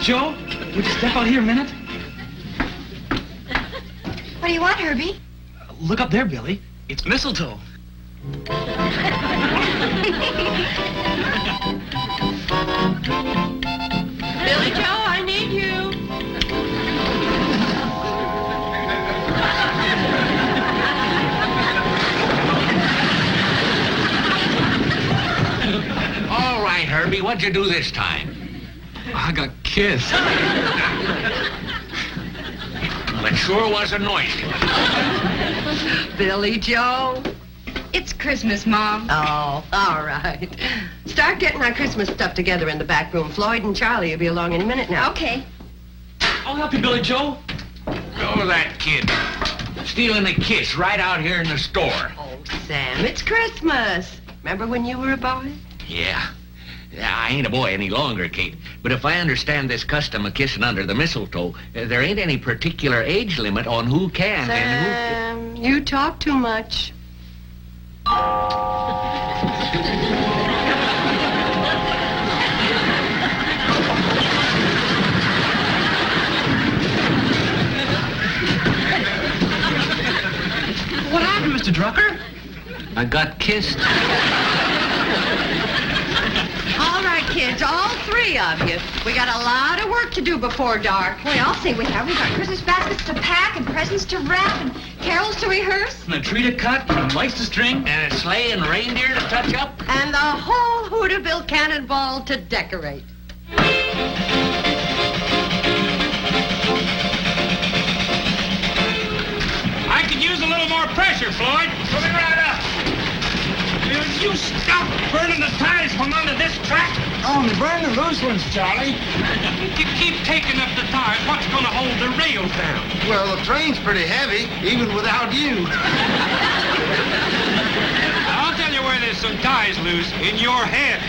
Joe, would you step out here a minute? What do you want, Herbie? Look up there, Billy. It's mistletoe. Billy Joe, I need you. All right, Herbie, what'd you do this time? I got kissed. Well, it sure was a noisy one. Billy Joe. It's Christmas, Mom. Oh, all right. Start getting our Christmas stuff together in the back room. Floyd and Charlie will be along in a minute now. Okay. I'll help you, Billy Joe. Oh, that kid. Stealing a kiss right out here in the store. Oh, Sam, it's Christmas. Remember when you were a boy? Yeah. I ain't a boy any longer, Kate. But if I understand this custom of kissing under the mistletoe, there ain't any particular age limit on who can and Sam, you talk too much. What happened, Mr. Drucker? I got kissed. All right, kids, all three of you. We got a lot of work to do before dark. Boy, I'll say we have. We've got Christmas baskets to pack and presents to wrap and carols to rehearse. And a tree to cut, and lights to string. And a sleigh and reindeer to touch up. And the whole Hooterville cannonball to decorate. I could use a little more pressure, Floyd. Coming right up. Will you stop burning the ties from under this track? Only burn the loose ones, Charlie. If you keep taking up the tires, what's going to hold the rails down? Well, the train's pretty heavy, even without you. I'll tell you where there's some ties loose. In your head.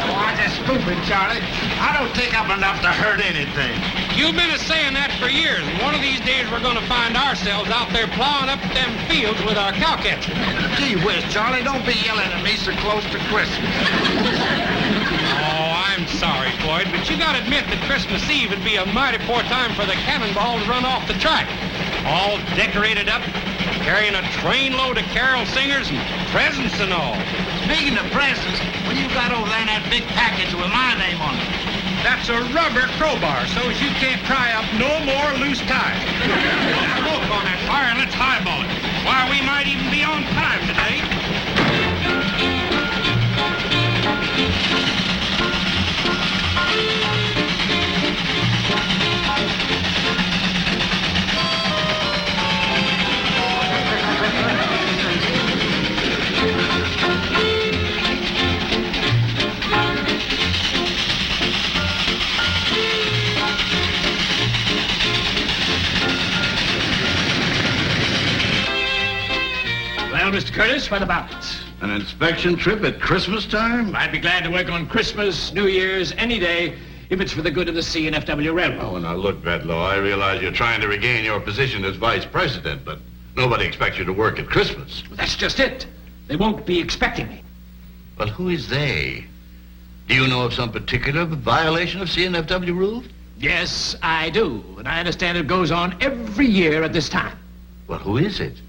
Oh, I'm just stupid, Charlie. I don't think I'm enough to hurt anything. You've been saying that for years, and one of these days we're going to find ourselves out there plowing up them fields with our cow catcher. Gee whiz, Charlie, don't be yelling at me so close to Christmas. Oh, I'm sorry, Floyd, but you got to admit that Christmas Eve would be a mighty poor time for the cannonball to run off the track. All decorated up, carrying a train load of carol singers and presents and all. Speaking of presents, what you got over there in that big package with my name on it? That's a rubber crowbar, so as you can't pry up no more loose ties. Smoke on that fire and let's highball it. Why, we might even be on time today. Well, Mr. Curtis, what about it? An inspection trip at Christmas time? I'd be glad to work on Christmas, New Year's, any day, if it's for the good of the C&FW Railroad. Oh, now look, Bedlow, I realize you're trying to regain your position as vice president, but nobody expects you to work at Christmas. Well, that's just it. They won't be expecting me. Well, who is they? Do you know of some particular violation of C&FW rules? Yes, I do. And I understand it goes on every year at this time. Well, who is it?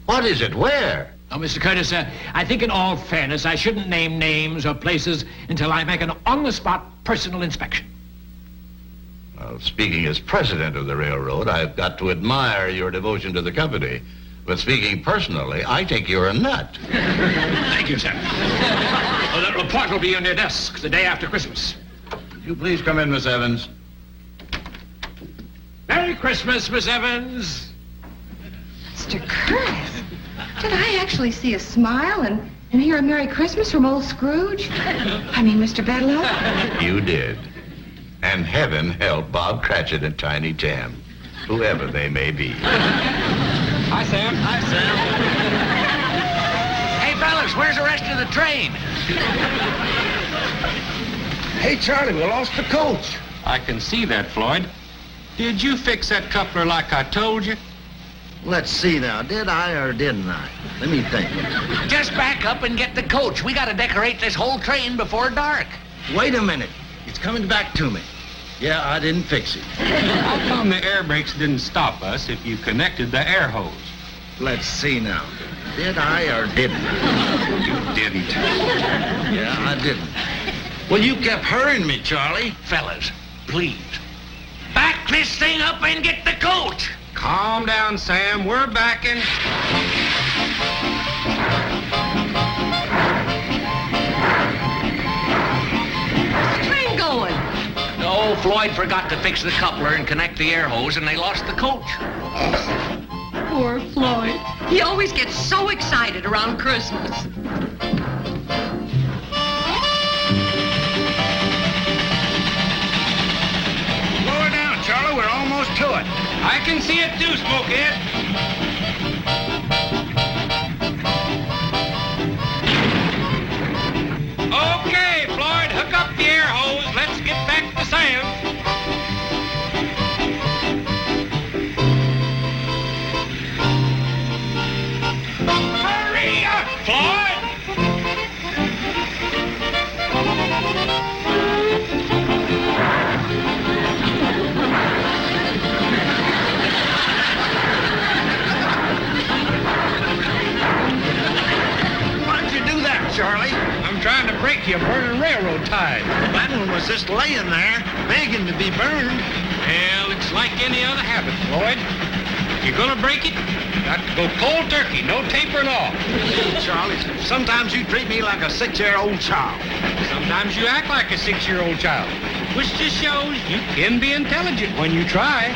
What is it? Where? Oh, Mr. Curtis, I think in all fairness, I shouldn't name names or places until I make an on-the-spot personal inspection. Well, speaking as president of the railroad, I've got to admire your devotion to the company. But speaking personally, I think you're a nut. Thank you, sir. Oh, that report will be on your desk the day after Christmas. Would you please come in, Miss Evans? Merry Christmas, Miss Evans. Mr. Curtis, did I actually see a smile and hear a Merry Christmas from old Scrooge? I mean, Mr. Bedlow? You did. And heaven help Bob Cratchit and Tiny Tim, whoever they may be. Hi, Sam. Hi, Sam. Hey, fellas, where's the rest of the train? Hey, Charlie, we lost the coach. I can see that, Floyd. Did you fix that coupler like I told you? Let's see now, did I or didn't I? Let me think. Just back up and get the coach. We got to decorate this whole train before dark. Wait a minute. It's coming back to me. Yeah, I didn't fix it. How come the air brakes didn't stop us if you connected the air hose? Let's see now. Did I or didn't? You didn't. Yeah, I didn't. Well, you kept hurrying me, Charlie. Fellas, please, back this thing up and get the coach. Calm down, Sam. We're backing. Where's the train going? Oh, Floyd forgot to fix the coupler and connect the air hose, and they lost the coach. Poor Floyd. He always gets so excited around Christmas. Slow her down, Charlie. We're almost to it. I can see it too, Smokehead. Okay, Floyd, hook up the air hose. Let's get back to Sam. Hurry up, Floyd! Why'd you do that, Charlie? I'm trying to break you burning railroad ties. That one was just laying there, begging to be burned. Well, it's like any other habit, Floyd. If you're gonna break it, got to go cold turkey, no tapering off. Charlie, sometimes you treat me like a 6-year-old child. Sometimes you act like a 6-year-old child, which just shows you can be intelligent when you try.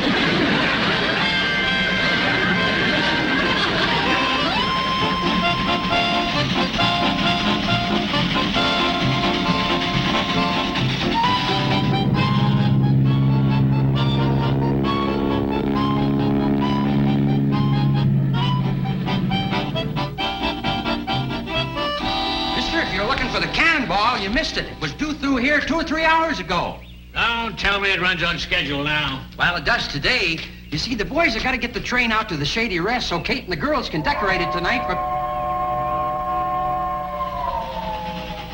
Mister, if you're looking for the cannonball, you missed it. It was due through here 2 or 3 hours ago. Don't tell me it runs on schedule now. Well, it does today. You see, the boys have got to get the train out to the Shady Rest so Kate and the girls can decorate it tonight, but...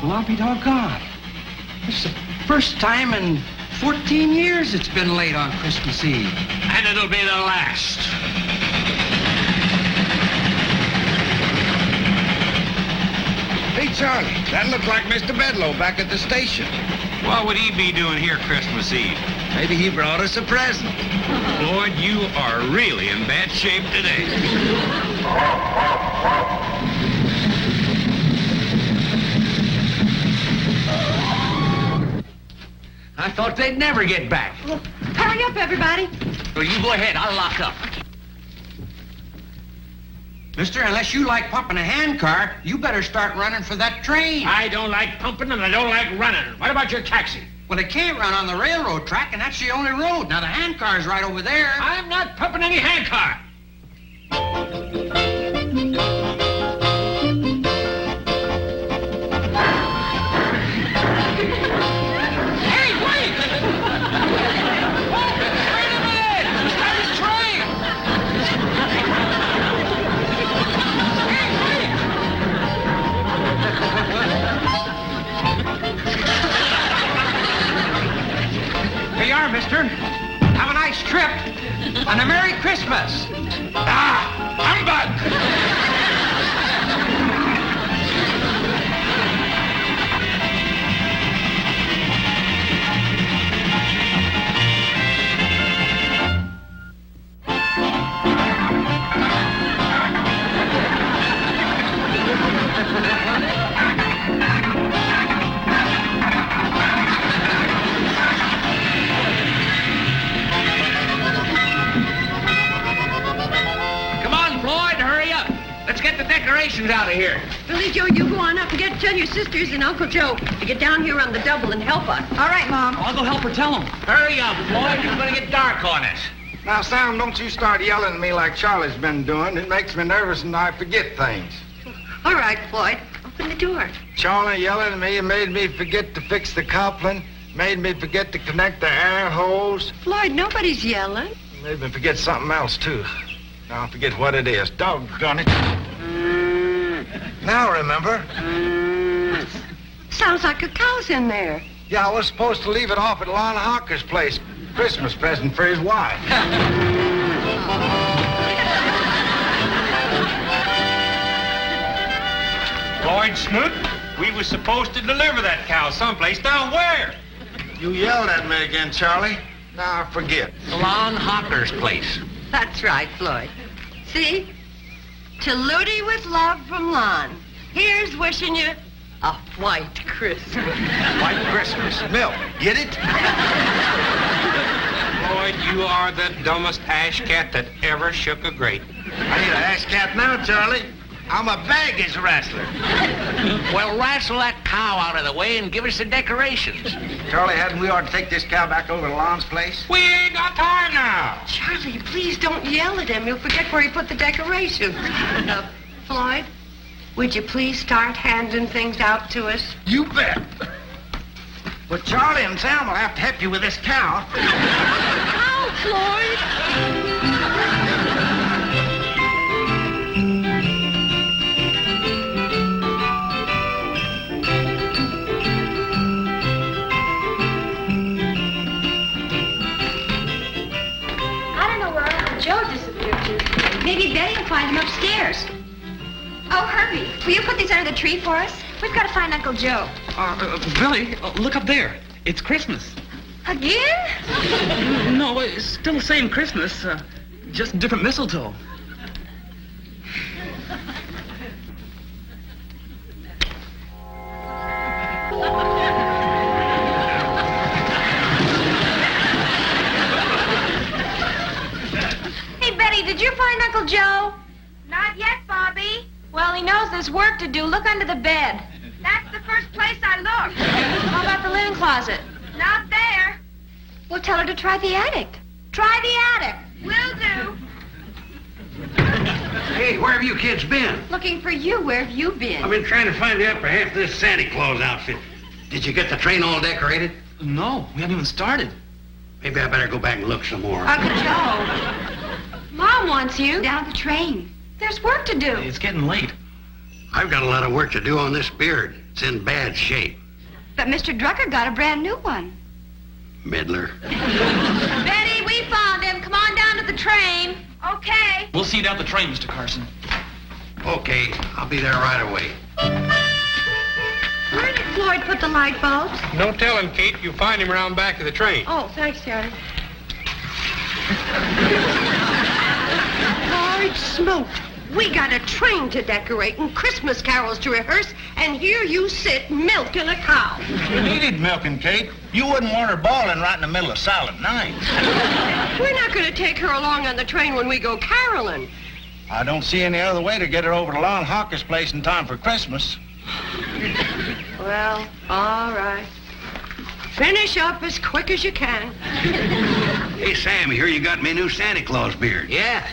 Well, I'll be doggone. This is the first time in 14 years it's been late on Christmas Eve. And it'll be the last. Hey, Charlie, that looked like Mr. Bedlow back at the station. What would he be doing here Christmas Eve? Maybe he brought us a present. Floyd, you are really in bad shape today. I thought they'd never get back. Hurry up, everybody. Well, you go ahead. I'll lock up. Mister, unless you like pumping a handcar, you better start running for that train. I don't like pumping and I don't like running. What about your taxi? Well, it can't run on the railroad track, and that's the only road. Now, the handcar's right over there. I'm not pumping any handcar. Hey, wait! Wait a minute! Start his train! Here you are, mister. Have a nice trip. And a Merry Christmas. Ah, humbug! Come on, Floyd, hurry up. Let's get the decorations out of here. Billy Joe, you go on up and tell your sisters and Uncle Joe to get down here on the double and help us. All right, Mom. I'll go help her tell him. Hurry up, Floyd. It's going to get dark on us. Now, Sam, don't you start yelling at me like Charlie's been doing. It makes me nervous and I forget things. All right, Floyd, open the door. Charlie yelling at me made me forget to fix the coupling, made me forget to connect the air hose, Floyd, nobody's yelling. made me forget something else, too. Now I forget what it is. Doggone it. Now remember. Sounds like a cow's in there. Yeah, I was supposed to leave it off at Lon Hawker's place. Christmas present for his wife. Floyd Smoot, we were supposed to deliver that cow someplace. Now where? You yelled at me again, Charlie. Now I forget. Lon Hawker's place. That's right, Floyd. See? To Ludi with love from Lon. Here's wishing you a white Christmas. White Christmas. Milk. Get it? Floyd, you are the dumbest ash cat that ever shook a grate. I need an ass cat now, Charlie. I'm a baggage wrestler. Well, wrestle that cow out of the way and give us the decorations. Charlie, hadn't we ought to take this cow back over to Lon's place? We ain't got time now. Charlie, please don't yell at him. You'll forget where he put the decorations. Floyd, would you please start handing things out to us? You bet. But Charlie and Sam will have to help you with this cow. How, Floyd? Joe disappeared to. Maybe Betty will find him upstairs. Oh, Herbie, will you put these under the tree for us? We've got to find Uncle Joe. Billy, look up there. It's Christmas. Again? No, it's still the same Christmas, just different mistletoe. Did you find Uncle Joe? Not yet, Bobby. Well, he knows there's work to do. Look under the bed. That's the first place I looked. How about the linen closet? Not there. We'll tell her to try the attic. Try the attic. Will do. Hey, where have you kids been? Looking for you. Where have you been? I've been trying to find the upper half of this Santa Claus outfit. Did you get the train all decorated? No, we haven't even started. Maybe I better go back and look some more. Uncle Joe. Mom wants you. Down the train. There's work to do. It's getting late. I've got a lot of work to do on this beard. It's in bad shape. But Mr. Drucker got a brand new one. Middler. Betty, we found him. Come on down to the train. Okay. We'll see you down the train, Mr. Carson. Okay, I'll be there right away. Where did Floyd put the light bulbs? Don't tell him, Kate. You'll find him around back of the train. Oh, thanks, Charlie. Floyd Smoot, we got a train to decorate and Christmas carols to rehearse, and here you sit milking a cow. You needed milking, Kate. You wouldn't want her bawling right in the middle of silent night. We're not going to take her along on the train when we go caroling. I don't see any other way to get her over to Lon Hawker's place in time for Christmas. Well, all right. Finish up as quick as you can. Hey, Sam, here you got me new Santa Claus beard. Yeah.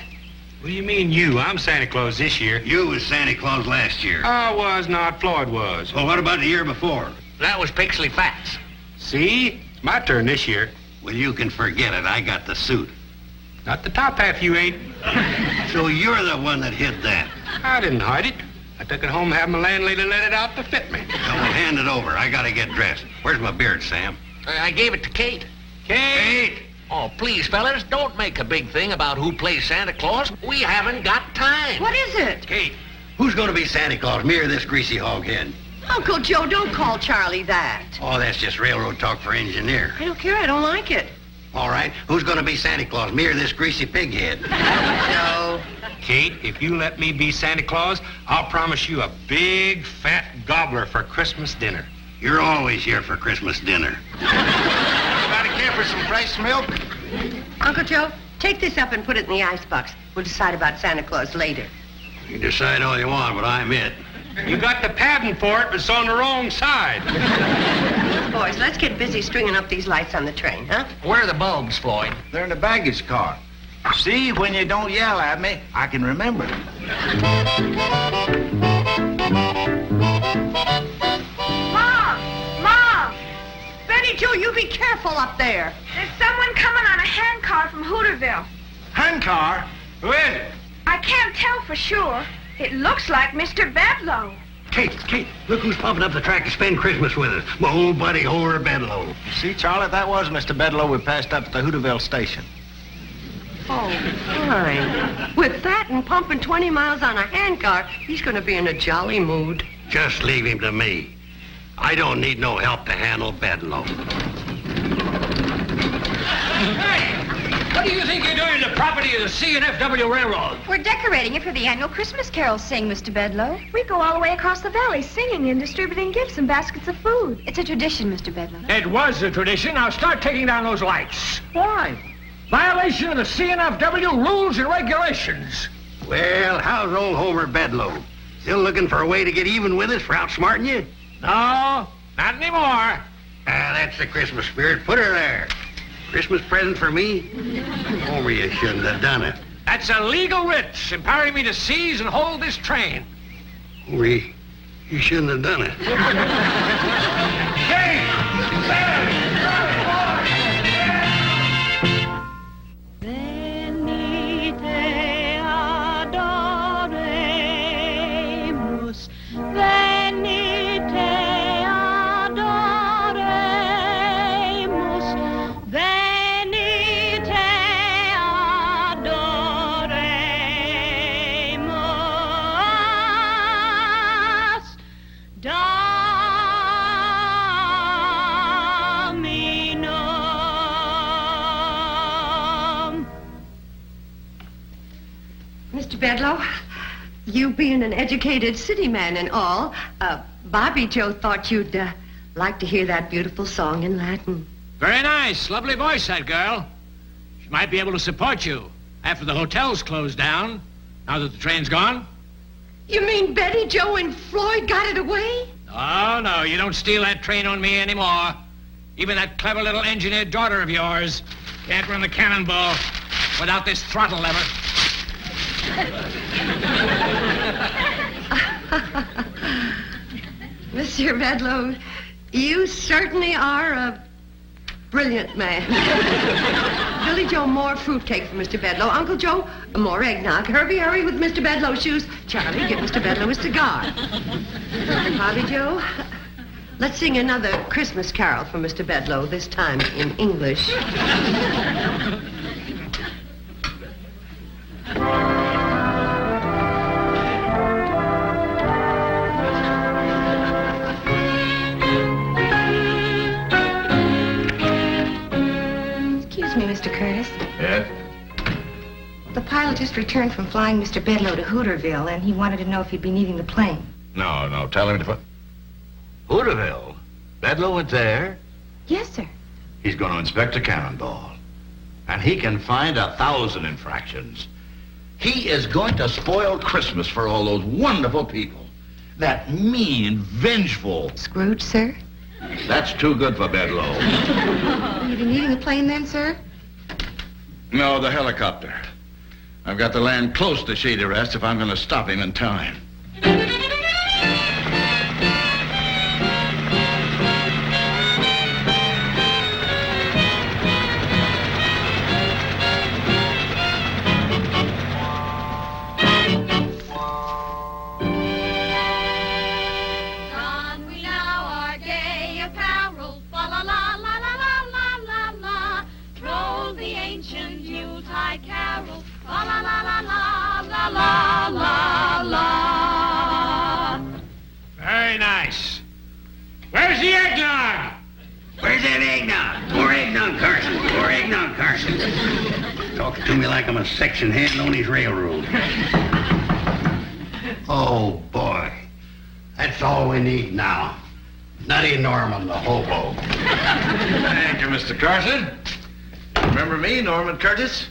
What do you mean you? I'm Santa Claus this year. You was Santa Claus last year. I was not. Floyd was. Well, what about the year before? That was Pixley Fats. See? It's my turn this year. Well, you can forget it. I got the suit. Not the top half you ain't. So you're the one that hid that. I didn't hide it. I took it home and had my landlady let it out to fit me. Well, hand it over. I gotta get dressed. Where's my beard, Sam? I gave it to Kate. Kate! Oh, please, fellas, don't make a big thing about who plays Santa Claus. We haven't got time. What is it? Kate, who's gonna be Santa Claus, me or this greasy hoghead? Uncle Joe, don't call Charlie that. Oh, that's just railroad talk for engineer. I don't care. I don't like it. All right, who's gonna be Santa Claus, me or this greasy pighead? Joe. Kate, if you let me be Santa Claus, I'll promise you a big, fat gobbler for Christmas dinner. You're always here for Christmas dinner. Got a care for some fresh milk? Uncle Joe, take this up and put it in the icebox. We'll decide about Santa Claus later. You decide all you want, but I'm it. You got the padding for it, but it's on the wrong side. Boys, let's get busy stringing up these lights on the train, huh? Where are the bulbs, Floyd? They're in the baggage car. See, when you don't yell at me, I can remember. Mom! Betty Jo, you be careful up there. There's someone coming on a handcar from Hooterville. Handcar? Who is it? I can't tell for sure. It looks like Mr. Bedlow. Kate, look who's pumping up the track to spend Christmas with us. My old buddy, Homer Bedlow. You see, Charlie, that was Mr. Bedlow we passed up at the Hooterville station. Oh, fine. With that and pumping 20 miles on a handcar, he's going to be in a jolly mood. Just leave him to me. I don't need no help to handle Bedlow. Hey! What do you think you're doing to the property of the C&FW Railroad? We're decorating it for the annual Christmas carol sing, Mr. Bedlow. We go all the way across the valley singing and distributing gifts and baskets of food. It's a tradition, Mr. Bedlow. It was a tradition. Now start taking down those lights. Why? Violation of the C&FW rules and regulations. Well, how's old Homer Bedlow? Still looking for a way to get even with us for outsmarting you? No, not anymore. That's the Christmas spirit. Put her there. Christmas present for me? Homer, you shouldn't have done it. That's a legal writ empowering me to seize and hold this train. Homer, you shouldn't have done it. Hey! Venite adoremus, venite adoremus, venite adoremus, Dominum. Mr. Bedlow, you being an educated city man and all, Bobby Joe thought you'd like to hear that beautiful song in Latin. Very nice. Lovely voice, that girl. She might be able to support you after the hotel's closed down, now that the train's gone. You mean Betty Joe and Floyd got it away? Oh, no, you don't steal that train on me anymore. Even that clever little engineer daughter of yours can't run the cannonball without this throttle lever. Mr. Bedlow, you certainly are a brilliant man. Billy Joe, more fruitcake for Mr. Bedlow. Uncle Joe, more eggnog. Herbie, hurry with Mr. Bedlow's shoes. Charlie, give Mr. Bedlow a cigar. Bobby Joe, let's sing another Christmas carol for Mr. Bedlow, this time in English. Excuse me, Mr. Curtis. Yes? The pilot just returned from flying Mr. Bedlow to Hooterville, and he wanted to know if he'd be needing the plane. No, tell him to... Hooterville? Bedlow went there? Yes, sir. He's going to inspect a cannonball. And he can find 1,000 infractions. He is going to spoil Christmas for all those wonderful people. That mean, vengeful... Scrooge, sir? That's too good for Bedlow. Will you be needing the plane then, sir? No, the helicopter. I've got to land close to Shady Rest if I'm going to stop him in time. Don we now our gay apparel, fa la la la la la la la la. Roll the ancient Yuletide carol, fa la la la la la la la la. Very nice. Where's the eggnog? Where's that eggnog? More eggnog, Carson. More eggnog, Carson. Talking to me like I'm a section hand on his railroad. Oh, boy. That's all we need now. Nutty Norman, the hobo. Thank you, Mr. Carson. Remember me, Norman Curtis?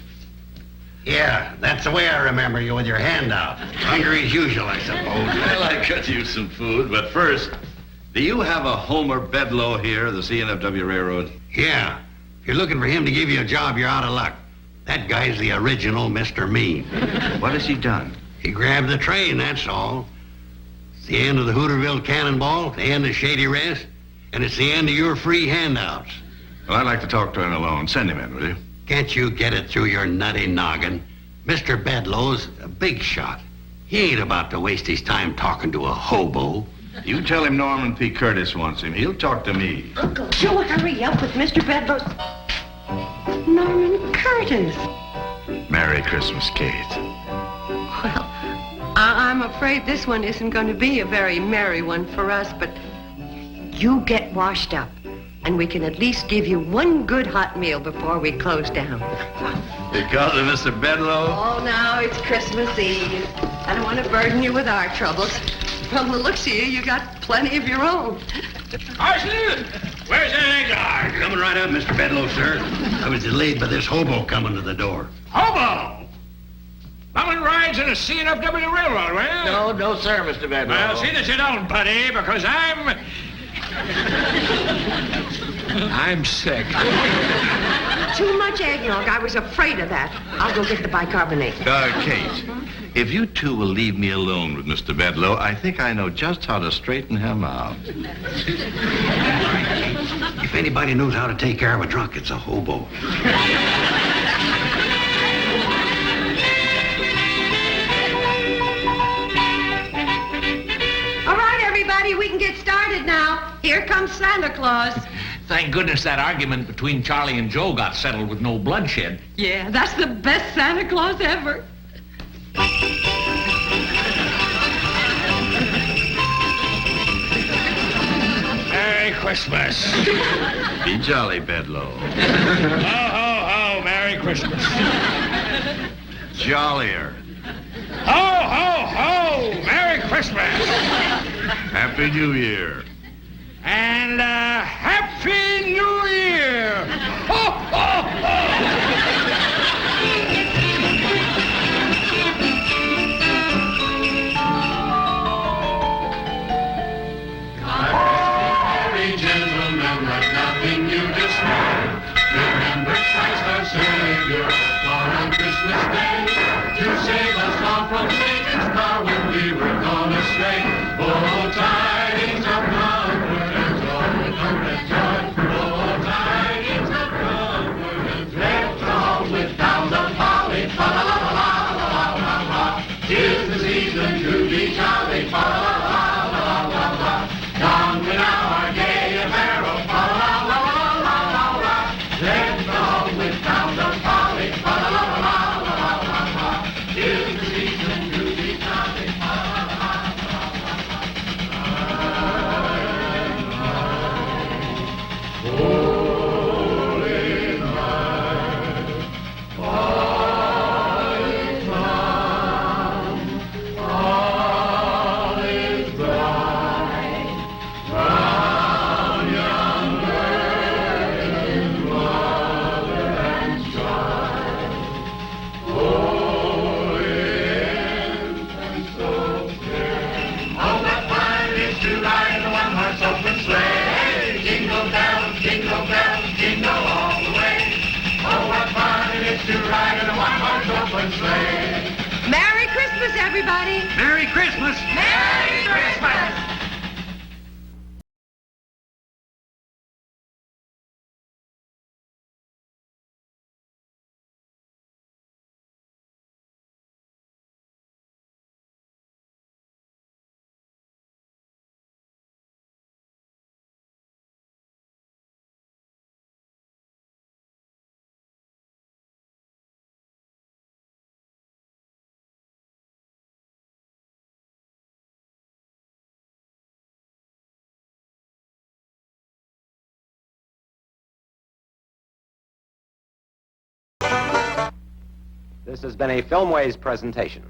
Yeah, that's the way I remember you with your hand out. Hungry as usual, I suppose. Well, I could use some food, but first, do you have a Homer Bedlow here, the C&FW Railroad? Yeah. If you're looking for him to give you a job, you're out of luck. That guy's the original Mr. Mean. What has he done? He grabbed the train, that's all. It's the end of the Hooterville Cannonball, the end of Shady Rest, and it's the end of your free handouts. Well, I'd like to talk to him alone. Send him in, will you? Can't you get it through your nutty noggin? Mr. Bedlow's a big shot. He ain't about to waste his time talking to a hobo. You tell him Norman P. Curtis wants him. He'll talk to me. Uncle Joe, hurry up with Mr. Bedlow's... Norman Curtis. Merry Christmas, Kate. Well, I'm afraid this one isn't going to be a very merry one for us, but you get washed up, and we can at least give you one good hot meal before we close down. Because of Mr. Bedlow? Oh, now it's Christmas Eve. I don't want to burden you with our troubles. From the looks of you, you got plenty of your own. Carson, where's that eggnog? Coming right up, Mr. Bedlow, sir. I was delayed by this hobo coming to the door. Hobo! Bumming rides in a C&FW railroad, well? No, sir, Mr. Bedlow. Well, see that you don't, buddy, because I'm sick. Too much eggnog. I was afraid of that. I'll go get the bicarbonate. Kate, if you two will leave me alone with Mr. Bedlow, I think I know just how to straighten him out. If anybody knows how to take care of a drunk, it's a hobo. All right, everybody, we can get started now. Here comes Santa Claus. Thank goodness that argument between Charlie and Joe got settled with no bloodshed. Yeah, that's the best Santa Claus ever. Merry Christmas. Be jolly, Bedlow. Ho, ho, ho, Merry Christmas. Jollier. Ho, ho, ho, Merry Christmas. Happy New Year. And Happy New Year. Ho, ho, ho. Merry gentlemen, let nothing you dismay. Remember Christ our Savior, for on Christmas Day, to save us all from Satan's power when we were gone astray. Oh, tidings of comfort and joy, comfort and joy. Oh, tidings of comfort and joy. Left all with boughs of holly, fa la la la la la la la. 'Tis the season to be jolly, fa la la la la la la. Don we now our gay apparel, fa la la la la la la. Left all with boughs of holly, fa la la la la la la la. 'Tis the season to be jolly, fa la la la la la. Holy night, all is calm, all is bright. Round young virgin mother and child. Holy infant, so fair. Oh, what fun it is to ride in a one-horse open sleigh. Jingle bells, jingle all the way. Oh, what fun it is to ride in a one-horse open sleigh. Merry Christmas, everybody. Merry Christmas. Merry Christmas. This has been a Filmways presentation.